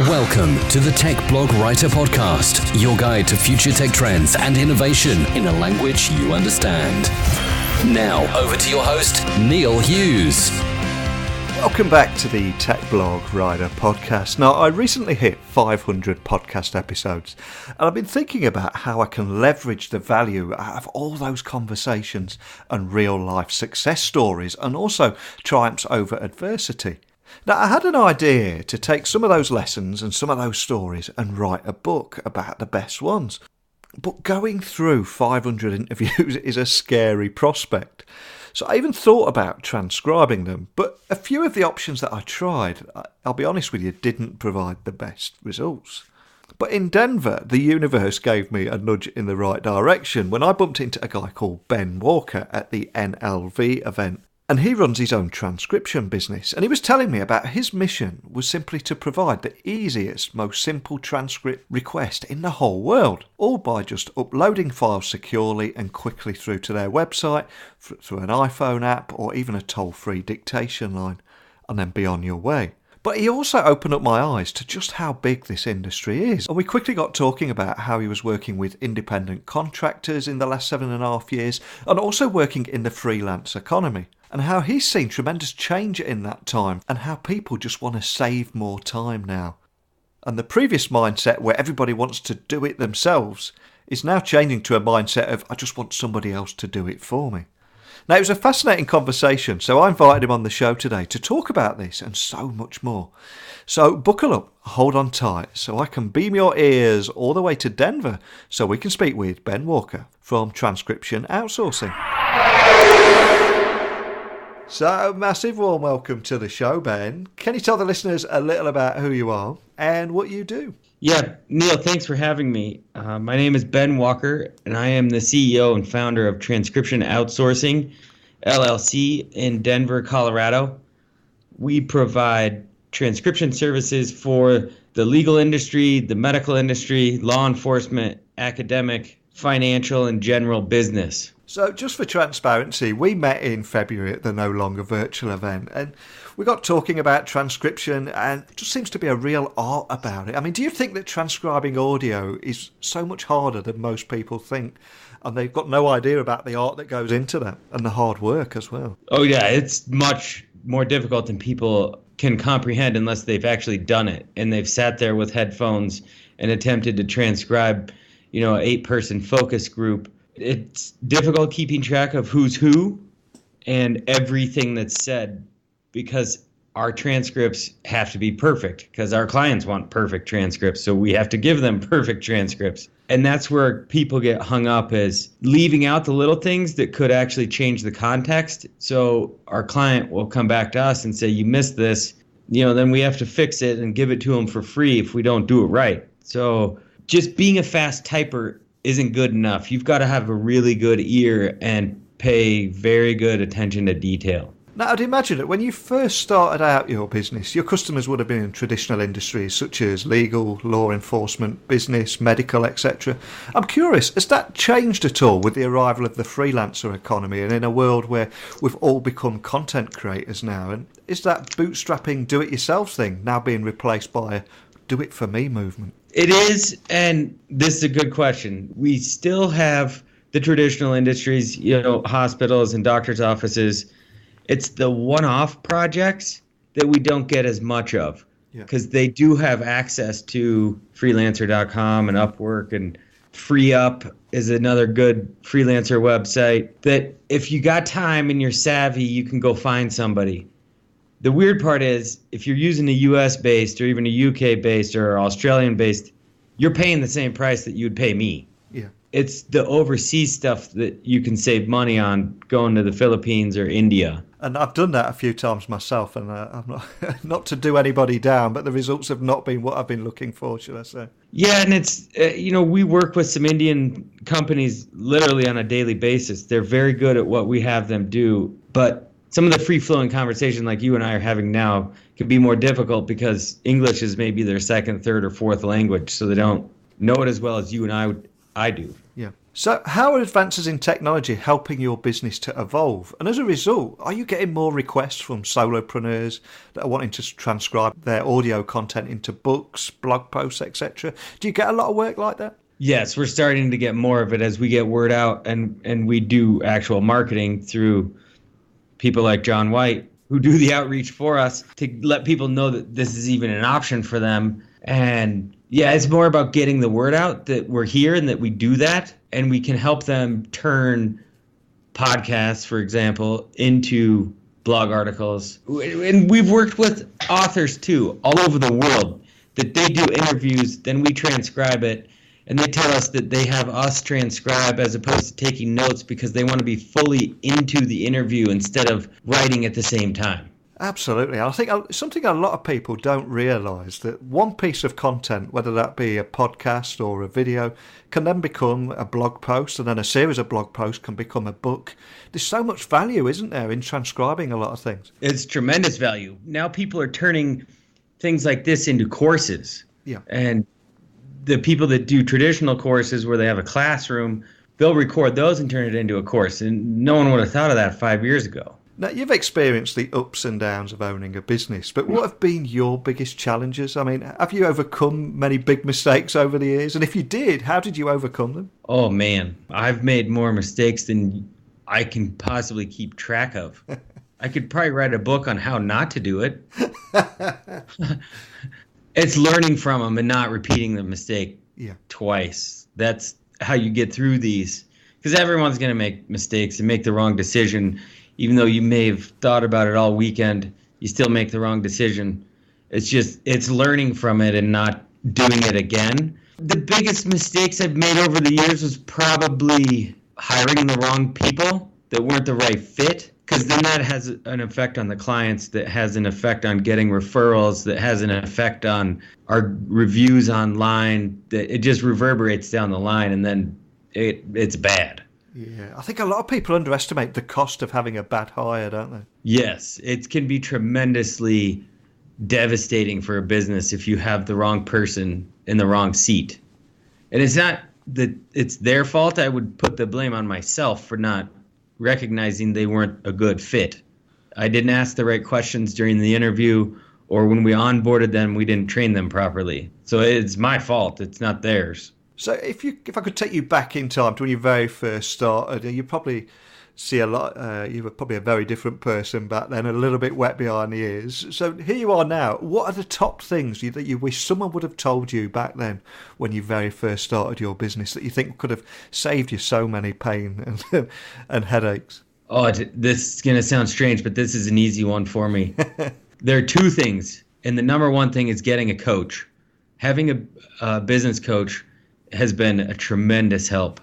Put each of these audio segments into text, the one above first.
Welcome to the Tech Blog Writer Podcast, your guide to future tech trends and innovation in a language you understand. Now, over to your host, Neil Hughes. Welcome back to the Tech Blog Writer Podcast. Now, I recently hit 500 podcast episodes, and I've been thinking about how I can leverage the value out of all those conversations and real-life success stories, and also triumphs over adversity. Now, I had an idea to take some of those lessons and some of those stories and write a book about the best ones. But going through 500 interviews is a scary prospect. So I even thought about transcribing them, but a few of the options that I tried, I'll be honest with you, didn't provide the best results. But in Denver, the universe gave me a nudge in the right direction when I bumped into a guy called Ben Walker at the NLV event. And he runs his own transcription business. And he was telling me about his mission was simply to provide the easiest, most simple transcript request in the whole world, all by just uploading files securely and quickly through to their website, through an iPhone app, or even a toll-free dictation line, and then be on your way. But he also opened up my eyes to just how big this industry is. And we quickly got talking about how he was working with independent contractors in the last 7.5 years, and also working in the freelance economy, and how he's seen tremendous change in that time, and how people just want to save more time now. And the previous mindset where everybody wants to do it themselves is now changing to a mindset of, I just want somebody else to do it for me. Now, it was a fascinating conversation, so I invited him on the show today to talk about this and so much more. So buckle up, hold on tight, so I can beam your ears all the way to Denver so we can speak with Ben Walker from Transcription Outsourcing. So, massive warm welcome to the show, Ben. Can you tell the listeners a little about who you are and what you do? Yeah, Neil, thanks for having me. My name is Ben Walker, and I am the CEO and founder of Transcription Outsourcing, LLC, in Denver, Colorado. We provide transcription services for the legal industry, the medical industry, law enforcement, academic, financial, and general business. So just for transparency, we met in February at the No Longer Virtual event, and we got talking about transcription, and it just seems to be a real art about it. I mean, do you think that transcribing audio is so much harder than most people think, and they've got no idea about the art that goes into that and the hard work as well? Oh yeah, it's much more difficult than people can comprehend unless they've actually done it, and they've sat there with headphones and attempted to transcribe, an 8-person focus group. It's difficult keeping track of who's who and everything that's said, because our transcripts have to be perfect, because our clients want perfect transcripts, so we have to give them perfect transcripts. And that's where people get hung up, is leaving out the little things that could actually change the context. So our client will come back to us and say, you missed this, then we have to fix it and give it to them for free if we don't do it right. So just being a fast typer isn't good enough. You've got to have a really good ear and pay very good attention to detail. Now, I'd imagine that when you first started out your business, your customers would have been in traditional industries such as legal, law enforcement, business, medical, etc. I'm curious, has that changed at all with the arrival of the freelancer economy and in a world where we've all become content creators now? And is that bootstrapping, do-it-yourself thing now being replaced by a do-it-for-me movement? It is, and this is a good question. We still have the traditional industries, hospitals and doctors' offices. It's the one-off projects that we don't get as much of, because they do have access to freelancer.com and Upwork, and FreeUp is another good freelancer website that if you got time and you're savvy, you can go find somebody. The weird part is, if you're using a US-based or even a UK-based or Australian-based, you're paying the same price that you would pay me. Yeah. It's the overseas stuff that you can save money on going to the Philippines or India. And I've done that a few times myself, and I'm not to do anybody down, but the results have not been what I've been looking for, should I say. Yeah, and it's, we work with some Indian companies literally on a daily basis. They're very good at what we have them do, but some of the free-flowing conversation like you and I are having now can be more difficult because English is maybe their second, third, or fourth language, so they don't know it as well as you and I do. Yeah. So how are advances in technology helping your business to evolve? And as a result, are you getting more requests from solopreneurs that are wanting to transcribe their audio content into books, blog posts, etc.? Do you get a lot of work like that? Yes, we're starting to get more of it as we get word out, and we do actual marketing through people like John White, who do the outreach for us to let people know that this is even an option for them. And yeah, it's more about getting the word out that we're here and that we do that, and we can help them turn podcasts, for example, into blog articles. And we've worked with authors too, all over the world, that they do interviews, then we transcribe it, and they tell us that they have us transcribe as opposed to taking notes because they want to be fully into the interview instead of writing at the same time. Absolutely. I think something a lot of people don't realise, that one piece of content, whether that be a podcast or a video, can then become a blog post, and then a series of blog posts can become a book. There's so much value, isn't there, in transcribing a lot of things? It's tremendous value. Now people are turning things like this into courses. Yeah. And the people that do traditional courses where they have a classroom, they'll record those and turn it into a course. And no one would have thought of that 5 years ago. Now, you've experienced the ups and downs of owning a business, but what have been your biggest challenges? I mean, have you overcome many big mistakes over the years? And if you did, how did you overcome them? Oh, man, I've made more mistakes than I can possibly keep track of. I could probably write a book on how not to do it. It's learning from them and not repeating the mistake twice. That's how you get through these. Because everyone's going to make mistakes and make the wrong decision. Even though you may have thought about it all weekend, you still make the wrong decision. It's learning from it and not doing it again. The biggest mistakes I've made over the years was probably hiring the wrong people that weren't the right fit. Because then that has an effect on the clients, that has an effect on getting referrals, that has an effect on our reviews online, that it just reverberates down the line, and then it's bad. Yeah, I think a lot of people underestimate the cost of having a bad hire, don't they? Yes, it can be tremendously devastating for a business if you have the wrong person in the wrong seat. And it's not that it's their fault. I would put the blame on myself for not recognizing they weren't a good fit. I didn't ask the right questions during the interview, or when we onboarded them, we didn't train them properly. So it's my fault. It's not theirs. So if I could take you back in time to when you very first started, you probably see a lot. You were probably a very different person back then, a little bit wet behind the ears. So here you are now. What are the top things that you wish someone would have told you back then when you very first started your business that you think could have saved you so many pain and headaches? Oh, this is going to sound strange, but this is an easy one for me. There are two things, and the number one thing is getting a coach. Having a business coach has been a tremendous help.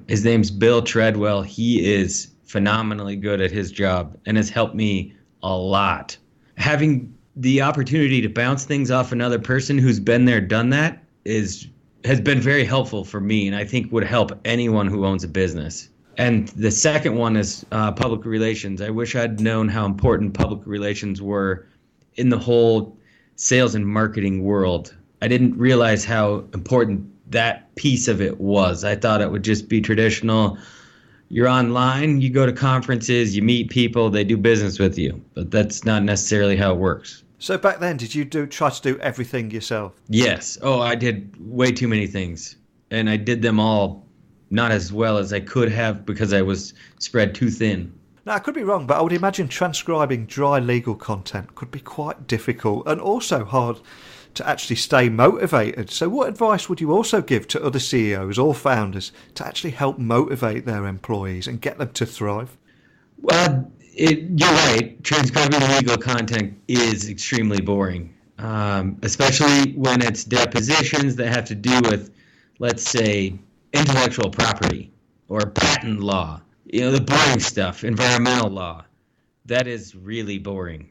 His name's Bill Treadwell. He is phenomenally good at his job and has helped me a lot. Having the opportunity to bounce things off another person who's been there, done that, has been very helpful for me, and I think would help anyone who owns a business. And the second one is public relations. I wish I'd known how important public relations were in the whole sales and marketing world. I didn't realize how important that piece of it was. I thought it would just be traditional. You're online, you go to conferences, you meet people, they do business with you. But that's not necessarily how it works. So back then, did you try to do everything yourself? Yes. Oh, I did way too many things. And I did them all not as well as I could have because I was spread too thin. Now, I could be wrong, but I would imagine transcribing dry legal content could be quite difficult and also hard to actually stay motivated. So what advice would you also give to other CEOs or founders to actually help motivate their employees and get them to thrive? Well, you're right. Transcribing legal content is extremely boring, especially when it's depositions that have to do with, let's say, intellectual property or patent law. The boring stuff, environmental law. That is really boring.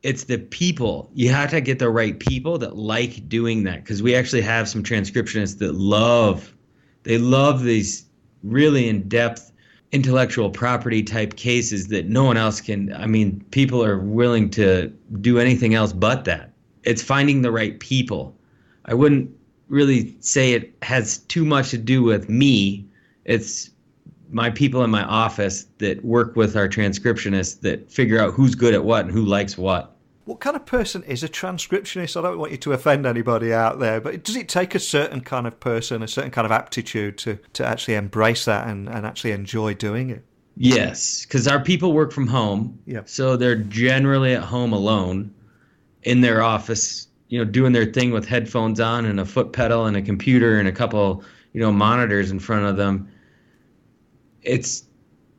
It's the people. You have to get the right people that like doing that, because we actually have some transcriptionists that love these really in-depth intellectual property type cases that no one else can. I mean, people are willing to do anything else but that. It's finding the right people. I wouldn't really say it has too much to do with me. It's my people in my office that work with our transcriptionists that figure out who's good at what and who likes what. What kind of person is a transcriptionist? I don't want you to offend anybody out there, but does it take a certain kind of person, a certain kind of aptitude to actually embrace that and actually enjoy doing it? Yes, because our people work from home, so they're generally at home alone in their office, doing their thing with headphones on and a foot pedal and a computer and a couple, monitors in front of them. It's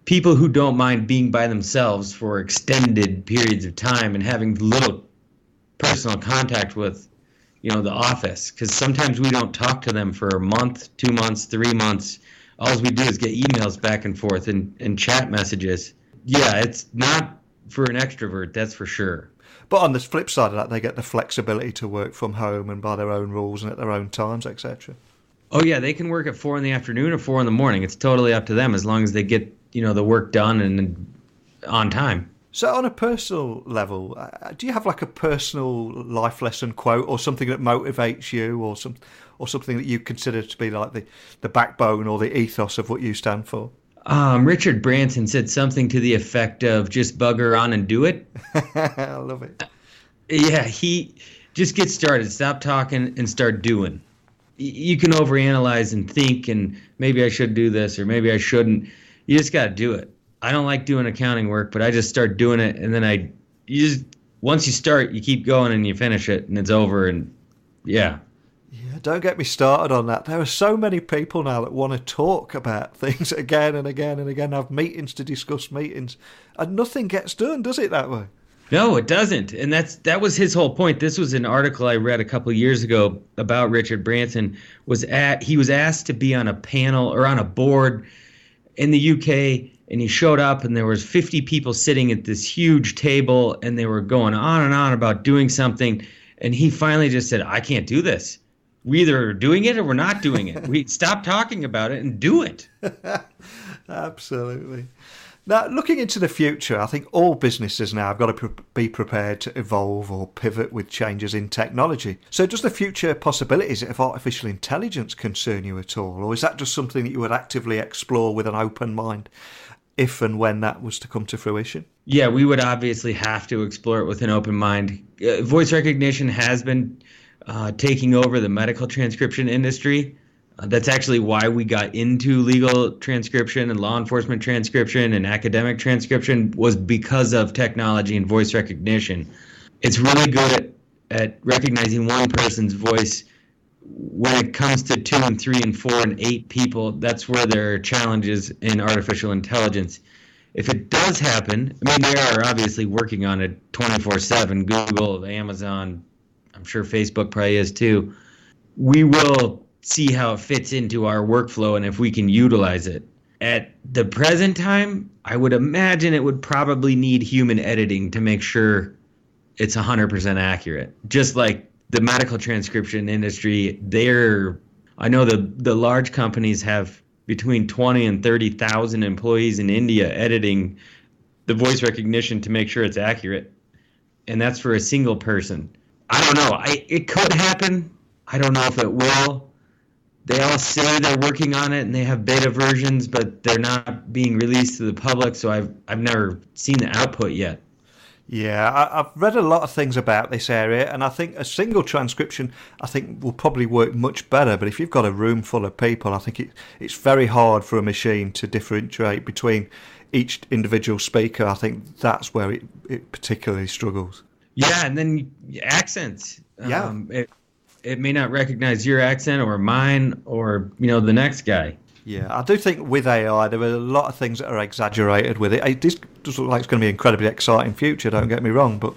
people who don't mind being by themselves for extended periods of time and having little personal contact with, the office. Because sometimes we don't talk to them for a month, 2 months, 3 months. All we do is get emails back and forth and chat messages. Yeah, it's not for an extrovert, that's for sure. But on the flip side of that, they get the flexibility to work from home and by their own rules and at their own times, etc. Oh, yeah, they can work at 4 in the afternoon or 4 in the morning. It's totally up to them as long as they get the work done and on time. So on a personal level, do you have like a personal life lesson quote or something that motivates you or something that you consider to be like the backbone or the ethos of what you stand for? Richard Branson said something to the effect of just bugger on and do it. I love it. Yeah, he just get started. Stop talking and start doing. You can overanalyze and think and maybe I should do this or maybe I shouldn't. You just got to do it. I don't like doing accounting work, but I just start doing it, and then once you start, you keep going and you finish it, and it's over, and yeah. Yeah, don't get me started on that. There are so many people now that want to talk about things again and again and again, have meetings to discuss meetings, and nothing gets done, does it, that way? No, it doesn't, and that was his whole point. This was an article I read a couple of years ago about Richard Branson. He was asked to be on a panel or on a board in the UK, and he showed up and there was 50 people sitting at this huge table and they were going on and on about doing something. And he finally just said, I can't do this. We either are doing it or we're not doing it. We stop talking about it and do it. Absolutely. Now, looking into the future, I think all businesses now have got to be prepared to evolve or pivot with changes in technology. So does the future possibilities of artificial intelligence concern you at all? Or is that just something that you would actively explore with an open mind if and when that was to come to fruition? Yeah, we would obviously have to explore it with an open mind. Voice recognition has been taking over the medical transcription industry. That's actually why we got into legal transcription and law enforcement transcription and academic transcription, was because of technology and voice recognition. It's really good at recognizing one person's voice. When it comes to 2 and 3 and 4 and 8 people, that's where there are challenges in artificial intelligence. If it does happen, I mean, they are obviously working on it 24/7, Google, Amazon, I'm sure Facebook probably is too. We will see how it fits into our workflow and if we can utilize it. At the present time, I would imagine it would probably need human editing to make sure it's 100% accurate. Just like the medical transcription industry, I know the large companies have between 20 and 30,000 employees in India editing the voice recognition to make sure it's accurate. And that's for a single person. I don't know. It could happen. I don't know if it will. They all say they're working on it and they have beta versions, but they're not being released to the public, so I've never seen the output yet. Yeah, I've read a lot of things about this area, and I think a single transcription, will probably work much better. But if you've got a room full of people, I think it's very hard for a machine to differentiate between each individual speaker. I think that's where it particularly struggles. Yeah, and then accents. Yeah. It may not recognize your accent or mine or, the next guy. Yeah, I do think with AI, there are a lot of things that are exaggerated with it. It does look like it's going to be an incredibly exciting future, don't get me wrong, but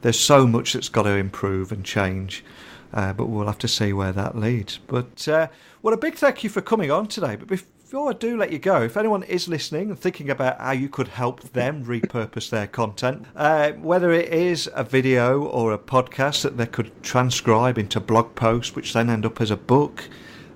there's so much that's got to improve and change. But we'll have to see where that leads. But, well, a big thank you for coming on today. But before I do let you go, if anyone is listening and thinking about how you could help them repurpose their content, whether it is a video or a podcast that they could transcribe into blog posts, which then end up as a book,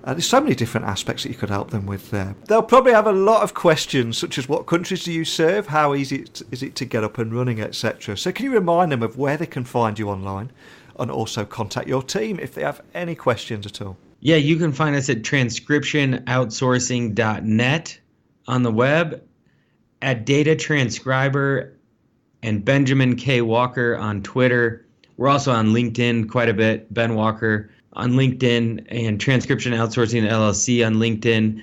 there's so many different aspects that you could help them with there. They'll probably have a lot of questions, such as what countries do you serve, how easy is it to get up and running, etc. So can you remind them of where they can find you online and also contact your team if they have any questions at all? Yeah, you can find us at transcriptionoutsourcing.net on the web, at Data Transcriber and Benjamin K. Walker on Twitter. We're also on LinkedIn quite a bit, Ben Walker on LinkedIn, and Transcription Outsourcing LLC on LinkedIn.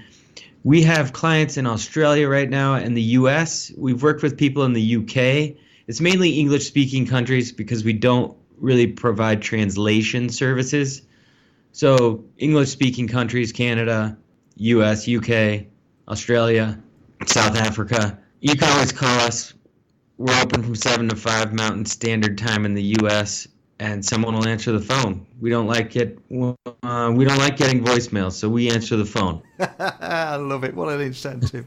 We have clients in Australia right now and the US. We've worked with people in the UK. It's mainly English-speaking countries because we don't really provide translation services. So English-speaking countries, Canada, US, UK, Australia, South Africa. You can always call us. We're open from 7 to 5 Mountain Standard Time in the US, and someone will answer the phone. We don't like getting voicemails, so we answer the phone. I love it. What an incentive.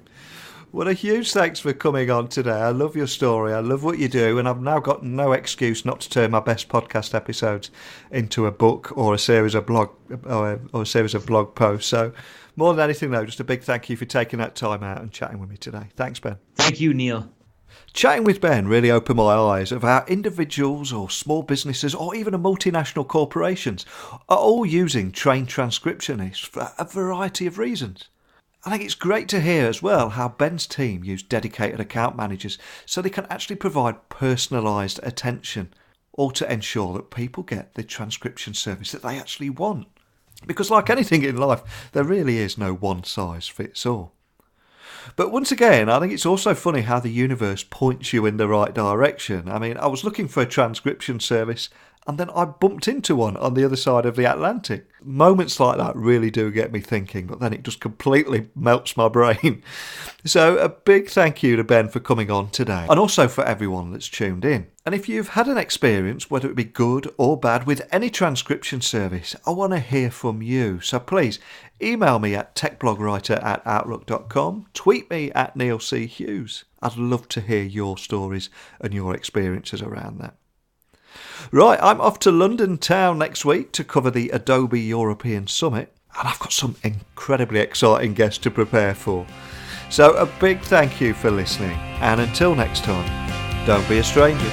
Well, a huge thanks for coming on today. I love your story. I love what you do, and I've now got no excuse not to turn my best podcast episodes into a book or a series of blog posts. So, more than anything, though, just a big thank you for taking that time out and chatting with me today. Thanks, Ben. Thank you, Neil. Chatting with Ben really opened my eyes of how individuals or small businesses or even multinational corporations are all using trained transcriptionists for a variety of reasons. I think it's great to hear as well how Ben's team use dedicated account managers so they can actually provide personalised attention, all to ensure that people get the transcription service that they actually want. Because like anything in life, there really is no one size fits all. But once again, I think it's also funny how the universe points you in the right direction. I mean, I was looking for a transcription service and then I bumped into one on the other side of the Atlantic. Moments like that really do get me thinking, but then it just completely melts my brain. So a big thank you to Ben for coming on today, and also for everyone that's tuned in. And if you've had an experience, whether it be good or bad, with any transcription service, I want to hear from you. So please email me at techblogwriter@outlook.com, tweet me at Neil C. Hughes. I'd love to hear your stories and your experiences around that. Right, I'm off to London town next week to cover the Adobe European Summit, and I've got some incredibly exciting guests to prepare for. So a big thank you for listening, and until next time, don't be a stranger.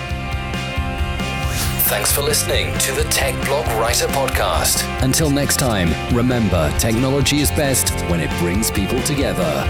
Thanks for listening to the Tech Blog Writer Podcast. Until next time, remember, technology is best when it brings people together.